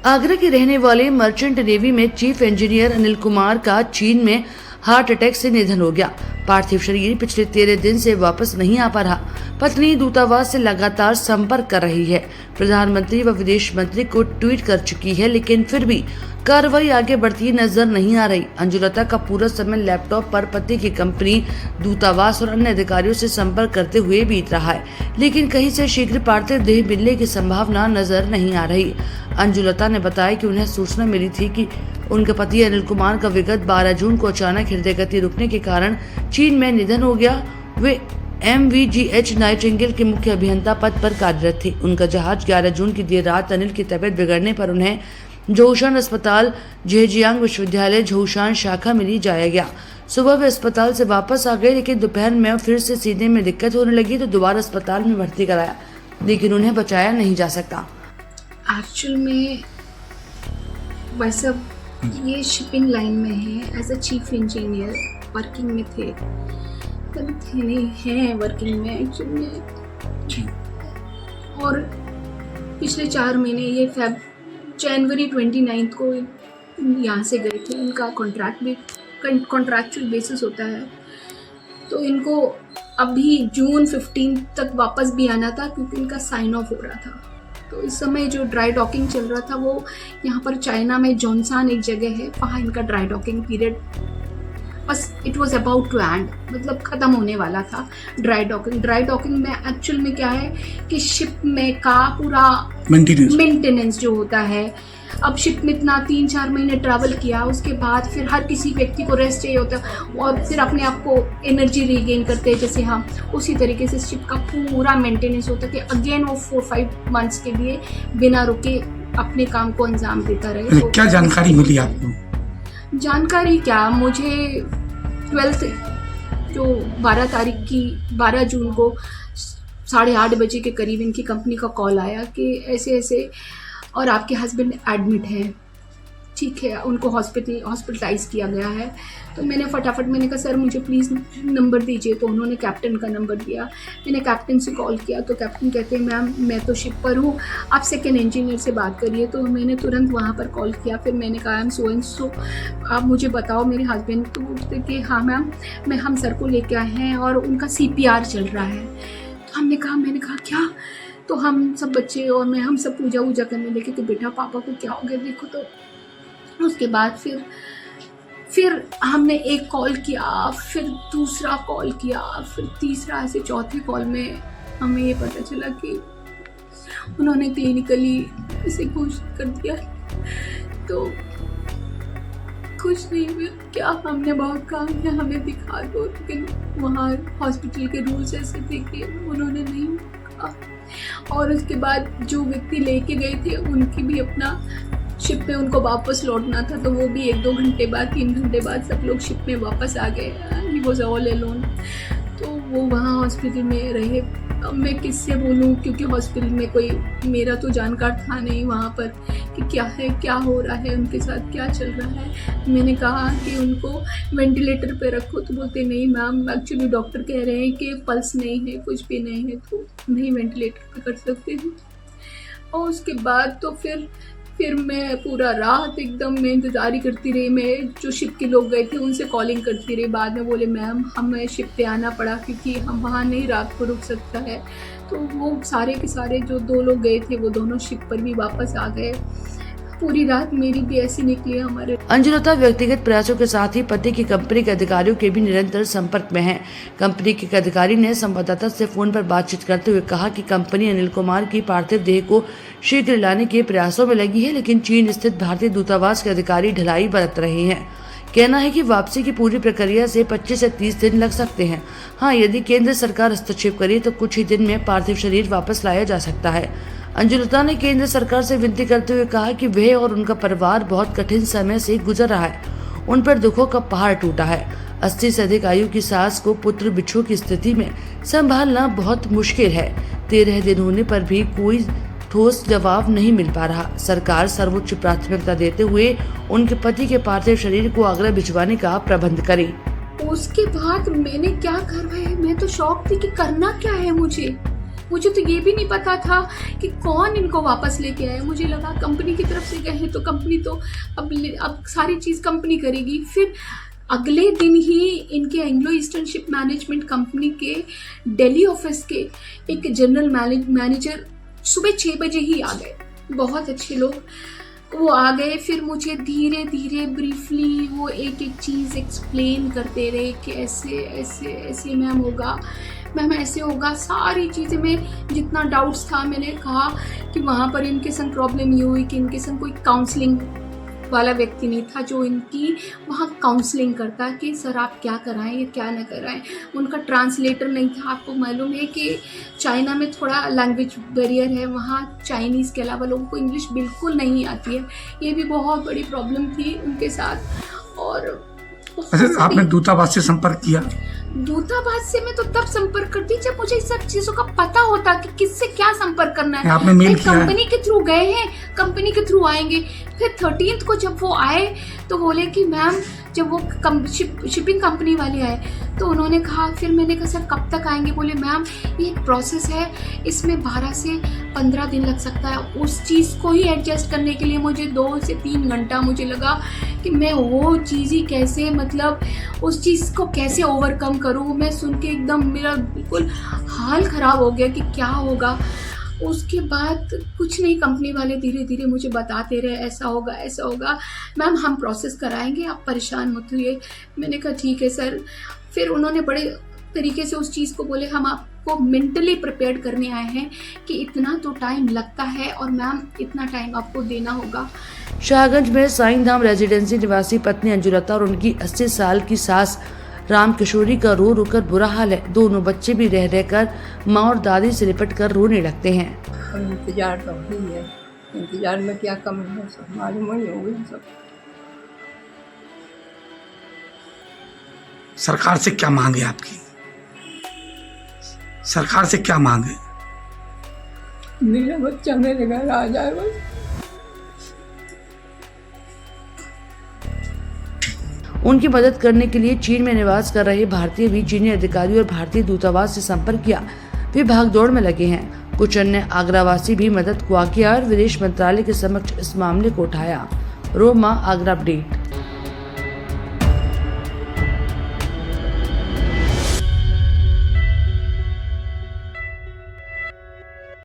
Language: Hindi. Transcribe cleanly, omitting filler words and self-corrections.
आगरा के रहने वाले मर्चेंट नेवी में चीफ इंजीनियर अनिल कुमार का चीन में हार्ट अटैक से निधन हो गया। पार्थिव शरीर पिछले 13 दिन से वापस नहीं आ पा रहा। पत्नी दूतावास से लगातार संपर्क कर रही है। प्रधानमंत्री व विदेश मंत्री को ट्वीट कर चुकी है, लेकिन फिर भी कार्रवाई आगे बढ़ती नजर नहीं आ रही। अंजुलता का पूरा समय लैपटॉप पर पति की कंपनी, दूतावास और अन्य अधिकारियों से संपर्क करते हुए बीत रहा है, लेकिन कहीं से शीघ्र पार्थिव देह मिलने की संभावना नजर नहीं आ रही। अंजुलता ने बताया कि उन्हें सूचना मिली थी कि उनके पति अनिल कुमार का विगत 12 जून को अचानक हृदय गति रुकने के कारण चीन में निधन हो गया। वे MVGH नाइटिंगेल के मुख्य अभियंता पद पर कार्यरत थे। उनका जहाज 11 जून की देर रात अनिल की तबीयत बिगड़ने पर उन्हें झोशान अस्पताल झेजियांग विश्वविद्यालय झोशान शाखा में ले जाया गया। सुबह वे अस्पताल से वापस आ गए, लेकिन दोपहर में फिर से सीने में दिक्कत होने लगी तो दोबारा अस्पताल में भर्ती कराया, लेकिन उन्हें बचाया नहीं जा सकता। एक्चुअल में वैसे ये शिपिंग लाइन में है, as a chief engineer working में थे, हैं वर्किंग में एक्चुअल में जी। और पिछले 4 महीने ये जनवरी 29 को यहाँ से गए थे। इनका कॉन्ट्रैक्ट भी कॉन्ट्रैक्चुअल बेसिस होता है, तो इनको अभी जून 15 तक वापस भी आना था क्योंकि इनका साइन ऑफ हो रहा था। तो इस समय जो ड्राई डॉकिंग चल रहा था वो यहाँ पर चाइना में जॉनसान एक जगह है, वहाँ इनका ड्राई डॉकिंग पीरियड बस it was about to end, मतलब ख़त्म होने वाला था ड्राई डॉकिंग में एक्चुअल में क्या है कि शिप में का पूरा मेंटेनेंस जो होता है। अब शिप में इतना 3-4 महीने ट्रैवल किया, उसके बाद फिर हर किसी व्यक्ति को रेस्ट चाहिए होता है और फिर अपने आप को एनर्जी रिगेन करते हैं जैसे हम, उसी तरीके से शिप का पूरा मेंटेनेंस होता है कि अगेन वो 4-5 मंथ्स के लिए बिना रुके अपने काम को अंजाम देता रहे। क्या जानकारी मिली आपको? जानकारी क्या, मुझे 12th जो 12 जून को 8:30 बजे के करीब इनकी कंपनी का कॉल आया कि ऐसे ऐसे और आपके हस्बैंड एडमिट हैं, ठीक है, उनको हॉस्पिटलाइज किया गया है। तो मैंने फटाफट कहा सर मुझे प्लीज़ नंबर दीजिए, तो उन्होंने कैप्टन का नंबर दिया। मैंने कैप्टन से कॉल किया तो कैप्टन कहते हैं मैम मैं तो शिप पर हूँ, आप सेकंड इंजीनियर से बात करिए। तो मैंने तुरंत वहाँ पर कॉल किया, फिर मैंने कहा I'm so and so, आप मुझे बताओ मेरे हस्बैंड। तो बोलते कि हाँ मैम हम सर को लेके आए हैं और उनका CPR चल रहा है। तो मैंने कहा क्या? तो हम सब बच्चे और हम सब पूजा वूजा करने लगे कि बेटा पापा को क्या हो गया देखो। तो उसके बाद फिर हमने एक कॉल किया, फिर दूसरा कॉल किया, फिर तीसरा, ऐसे चौथे कॉल में हमें ये पता चला कि उन्होंने क्लिनिकली इसे घोषित कर दिया। तो कुछ नहीं हुआ, क्या हमने बहुत कहा कि हमें दिखा दो, लेकिन वहाँ हॉस्पिटल के रूल्स ऐसे थे कि उन्होंने नहीं कहा। और उसके बाद जो व्यक्ति लेके गए थे उनकी भी अपना शिप में उनको वापस लौटना था, तो वो भी 1-2 घंटे बाद 3 घंटे बाद सब लोग शिप में वापस आ गए। He was all alone. तो वो वहाँ हॉस्पिटल में रहे। अब मैं किससे बोलूँ, क्योंकि हॉस्पिटल में कोई मेरा तो जानकार था नहीं वहाँ पर कि क्या है, क्या हो रहा है, उनके साथ क्या चल रहा है। मैंने कहा कि उनको वेंटिलेटर पे रखो, तो बोलते नहीं मैम एक्चुअली डॉक्टर कह रहे हैं कि पल्स नहीं है, कुछ भी नहीं है, तो नहीं वेंटिलेटर पे कर सकते हैं। और उसके बाद तो फिर मैं पूरा रात एकदम मैं इंतज़ारी करती रही। मैं जो शिप के लोग गए थे उनसे कॉलिंग करती रही। बाद में बोले मैम हमें शिप पे आना पड़ा क्योंकि हम वहाँ नहीं रात को रुक सकता है। तो वो सारे के सारे जो 2 लोग गए थे वो दोनों शिप पर भी वापस आ गए। पूरी रात मेरी भी ऐसी निकली हमारे। अंजुलता व्यक्तिगत प्रयासों के साथ ही पति की कंपनी के अधिकारियों के भी निरंतर संपर्क में हैं। कंपनी के अधिकारी ने संवाददाता से फोन पर बातचीत करते हुए कहा कि कंपनी अनिल कुमार की पार्थिव देह को शीघ्र लाने के प्रयासों में लगी है, लेकिन चीन स्थित भारतीय दूतावास के अधिकारी ढिलाई बरत रहे हैं। कहना है कि वापसी की पूरी प्रक्रिया से 25 से 30 दिन लग सकते हैं। हाँ, यदि केंद्र सरकार हस्तक्षेप करे तो कुछ ही दिन में पार्थिव शरीर वापस लाया जा सकता है। अंजुलता ने केंद्र सरकार से विनती करते हुए कहा कि वह और उनका परिवार बहुत कठिन समय से गुजर रहा है। उन पर दुखों का पहाड़ टूटा है। 80 से अधिक आयु की सास को पुत्र बिच्छू की स्थिति में संभालना बहुत मुश्किल है। 13 दिन होने पर भी कोई ठोस जवाब नहीं मिल पा रहा। सरकार सर्वोच्च प्राथमिकता देते हुए उनके पति के पार्थिव शरीर को आगरा भिजवाने का प्रबंध करे। उसके बाद मैंने क्या करवाया, मैं तो शौक थी कि करना क्या है मुझे। मुझे तो ये भी नहीं पता था कि कौन इनको वापस लेके आया। मुझे लगा कंपनी की तरफ से गए हैं तो कंपनी तो अब सारी चीज़ कंपनी करेगी। फिर अगले दिन ही इनके Anglo eastern ship management company के दिल्ली ऑफिस के एक जनरल मैनेजर सुबह 6 बजे ही आ गए। बहुत अच्छे लोग, वो आ गए। फिर मुझे धीरे धीरे ब्रीफली वो एक एक चीज़ एक्सप्लेन करते रहे कि ऐसे ऐसे ऐसे मैम होगा, मैम ऐसे होगा। सारी चीज़ें में जितना डाउट्स था मैंने कहा कि वहाँ पर इनके संग प्रॉब्लम ये हुई कि इनके संग कोई काउंसलिंग वाला व्यक्ति नहीं था जो इनकी वहाँ काउंसलिंग करता कि सर आप क्या कराएं या क्या ना कराएं। उनका ट्रांसलेटर नहीं था। आपको मालूम है कि चाइना में थोड़ा लैंग्वेज बैरियर है, वहाँ चाइनीज़ के अलावा लोगों को इंग्लिश बिल्कुल नहीं आती है। ये भी बहुत बड़ी प्रॉब्लम थी उनके साथ। और अच्छा, आपने दूतावास से संपर्क किया? दूतावास से मैं तो तब संपर्क करती जब मुझे सब चीजों का पता होता कि किससे क्या संपर्क करना है। आपने मेल किया? कंपनी के थ्रू गए हैं, कंपनी के थ्रू आएंगे। फिर 13th को जब वो आए तो बोले कि मैम, जब वो शिपिंग कंपनी वाले आए तो उन्होंने कहा, फिर मैंने कहा सर कब तक आएंगे? बोले मैम ये एक प्रोसेस है, इसमें 12 से 15 दिन लग सकता है। उस चीज़ को ही एडजस्ट करने के लिए मुझे 2 से 3 घंटा मुझे लगा कि मैं वो चीज़ ही कैसे, मतलब उस चीज़ को कैसे ओवरकम करूँ। मैं सुन के एकदम मेरा बिल्कुल हाल ख़राब हो गया कि क्या होगा। उसके बाद कुछ नहीं, कंपनी वाले धीरे धीरे मुझे बताते रहे ऐसा होगा ऐसा होगा, मैम हम प्रोसेस कराएंगे, आप परेशान मत होइए। मैंने कहा ठीक है सर। फिर उन्होंने बड़े तरीके से उस चीज़ को बोले, हम आपको मेंटली प्रिपेयर करने आए हैं कि इतना तो टाइम लगता है और मैम इतना टाइम आपको देना होगा। शाहगंज में साईं धाम रेजिडेंसी निवासी पत्नी अंजुलता और उनकी 80 साल की सास राम किशोरी का रो रो कर बुरा हाल है। दोनों बच्चे भी रह रहकर माँ और दादी से लिपट कर रोने लगते हैं। इंतजार तो ही है, इंतजार में क्या कमी है सब मालूम ही होगी सब। सरकार से क्या मांग है आपकी? सरकार से क्या मांग है? मेरा बच्चा मेरे घर आ जाए बस। उनकी मदद करने के लिए चीन में निवास कर रहे भारतीय भी चीनी अधिकारियों और भारतीय दूतावास से संपर्क किया। वे भागदौड़ में लगे हैं। कुछ अन्य आगरावासी भी मदद को आगे और विदेश मंत्रालय के समक्ष इस मामले को उठाया। रोमा आगरा अपडेट।